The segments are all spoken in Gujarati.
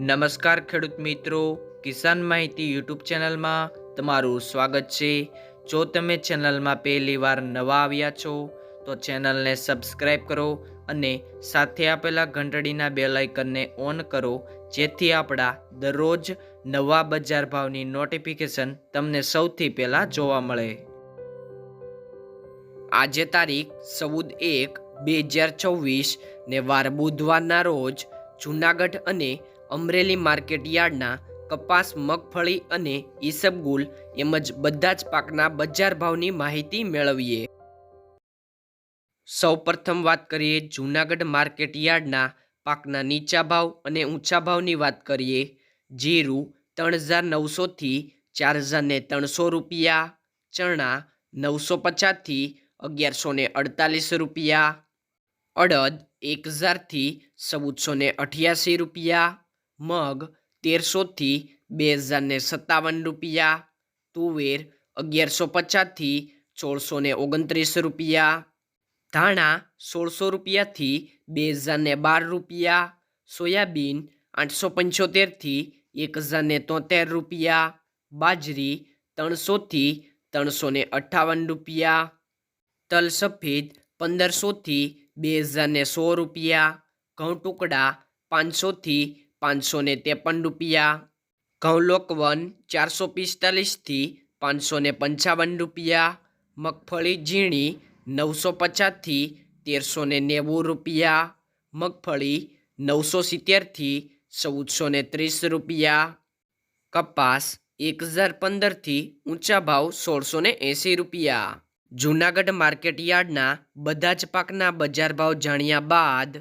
નમસ્કાર ખેડૂત મિત્રો, કિસાન માહિતી યુટ્યુબ ચેનલમાં તમારું સ્વાગત છે। જો તમે ચેનલમાં પહેલી વાર નવા આવ્યા છો તો ચેનલને સબસ્ક્રાઇબ કરો અને સાથે આપેલા ઘંટડીના બેલ આઇકનને ઓન કરો, જેથી આપણા દરરોજ નવા બજાર ભાવની નોટિફિકેશન તમને સૌથી પહેલાં જોવા મળે। આજે તારીખ 14/1/2024 ને વાર બુધવારના રોજ જૂનાગઢ અને અમરેલી માર્કેટ યાર્ડના કપાસ, મગફળી અને ઈસબગુલ એમજ બધા જ પાકના બજાર ભાવની માહિતી મેળવીએ। સૌપ્રથમ વાત કરીએ જૂનાગઢ માર્કેટ યાર્ડના પાકના નીચા ભાવ અને ઊંચા ભાવની વાત કરીએ। જીરું 3900 થી 4300 રૂપિયા, ચણા 950 થી 1148 રૂપિયા, અડદ 1000 થી 1488 રૂપિયા, મગ 1300 થી 2057 રૂપિયા, તુવેર 1150 થી 1629 રૂપિયા, ધાણા 1600 રૂપિયા થી 2012 રૂપિયા, સોયાબીન 875 થી 1073 રૂપિયા, બાજરી 300 થી 358 રૂપિયા, તલ સફેદ 1500 થી 20100 રૂપિયા, ઘઉં ટુકડા 500 થી 553 રૂપિયા, ઘઉં લોકવન 445 થી 555 રૂપિયા, મગફળી ઝીણી 950 થી 1390 રૂપિયા, મગફળી 970 થી 1430 રૂપિયા, કપાસ 1015 થી ઊંચા ભાવ 1680 રૂપિયા। જૂનાગઢ માર્કેટ યાર્ડના બધા જ પાકના બજાર ભાવ જાણ્યા બાદ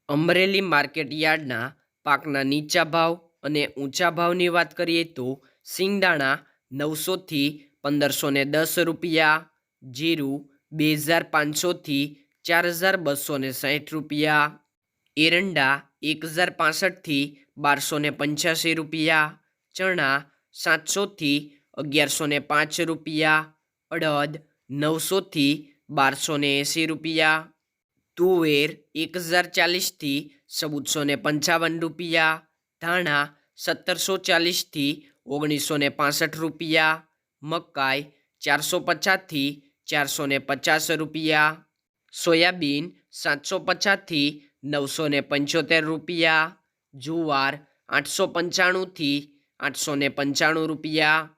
અમરેલી માર્કેટ યાર્ડના પાકના નીચા ભાવ અને ઊંચા ભાવની વાત કરીએ તો સિંગદાણા 900 થી 1510 રૂપિયા, જીરું 2500 થી 4260 રૂપિયા, એરંડા 1065 થી 1285 રૂપિયા, ચણા 700 થી 1105 રૂપિયા, અડદ 900 થી 1280 રૂપિયા, તુવેર 1040 થી 1455 રૂપિયા, ધાણા 1740 થી 1965 રૂપિયા, મકાઈ 450 થી 450 રૂપિયા, સોયાબીન 750 થી 975 રૂપિયા, જુવાર 895 થી 895 રૂપિયા,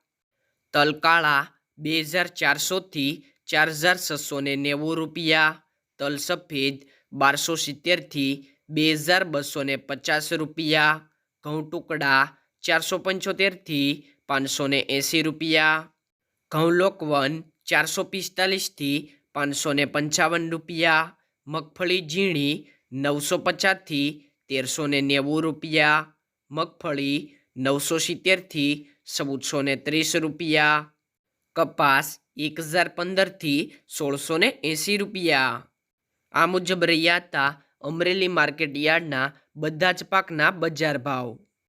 તલ કાળા 2400 થી 4690 રૂપિયા, તલ સફેદ 1270 થી 2250 રૂપિયા, ઘઉં ટુકડા 475 થી 580 રૂપિયા, ઘઉં લોકવન 445 થી 555 રૂપિયા, મગફળી ઝીણી 950 થી 1390 રૂપિયા, મગફળી 970 થી 1430 રૂપિયા, કપાસ 1015 થી 1680 રૂપિયા। આ મુજબ રહ્યા હતા અમરેલી માર્કેટ યાર્ડના બધા જ પાકના બજાર ભાવ।